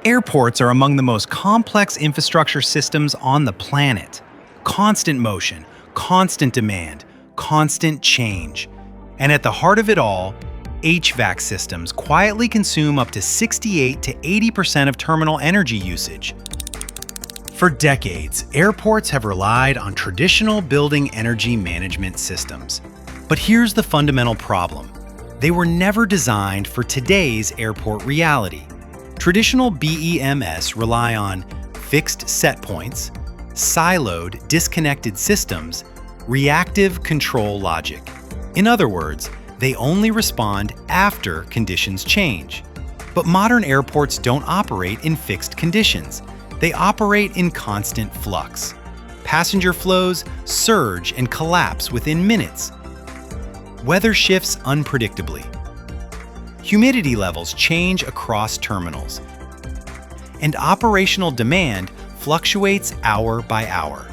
Airports are among the most complex infrastructure systems on the planet. Constant motion, constant demand, constant change. And at the heart of it all, HVAC systems quietly consume up to 68 to 80% of terminal energy usage. For decades, airports have relied on traditional building energy management systems. But here's the fundamental problem. They were never designed for today's airport reality. Traditional BEMS rely on fixed set points, siloed, disconnected systems, reactive control logic. In other words, they only respond after conditions change. But modern airports don't operate in fixed conditions. They operate in constant flux. Passenger flows surge and collapse within minutes. Weather shifts unpredictably. Humidity levels change across terminals. And operational demand fluctuates hour by hour.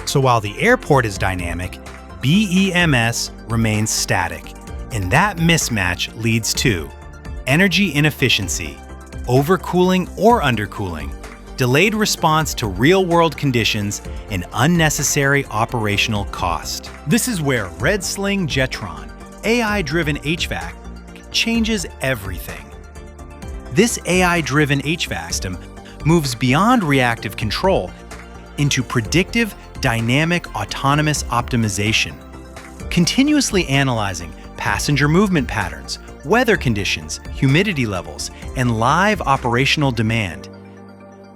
So while the airport is dynamic, BEMS remains static. And that mismatch leads to energy inefficiency, overcooling or undercooling, delayed response to real-world conditions, and unnecessary operational cost. This is where redSling Jetron, AI-driven HVAC, changes everything. This AI-driven HVAC system moves beyond reactive control into predictive, dynamic, autonomous optimization, continuously analyzing passenger movement patterns, weather conditions, humidity levels, and live operational demand.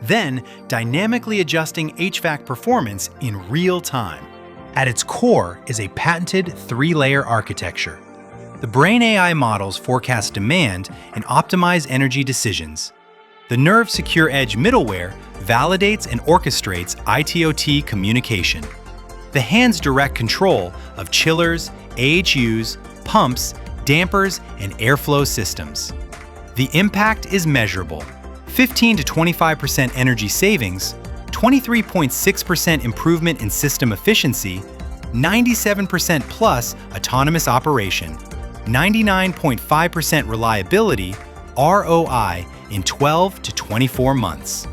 Then, dynamically adjusting HVAC performance in real time. At its core is a patented three-layer architecture. The Brain AI models forecast demand and optimize energy decisions. The Nerve Secure Edge middleware validates and orchestrates ITOT communication. The Hands direct control of chillers, AHUs, pumps, dampers, and airflow systems. The impact is measurable. 15 to 25% energy savings, 23.6% improvement in system efficiency, 97% plus autonomous operation, 99.5% reliability, ROI in 12 to 24 months.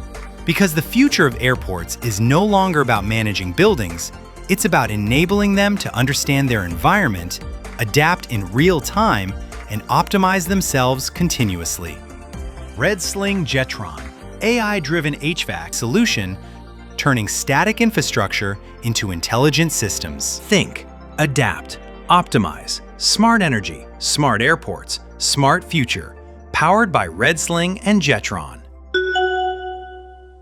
Because the future of airports is no longer about managing buildings, it's about enabling them to understand their environment, adapt in real time, and optimize themselves continuously. redSling Jetron, AI-driven HVAC solution, turning static infrastructure into intelligent systems. Think, adapt, optimize. Smart energy, smart airports, smart future. Powered by redSling and Jetron.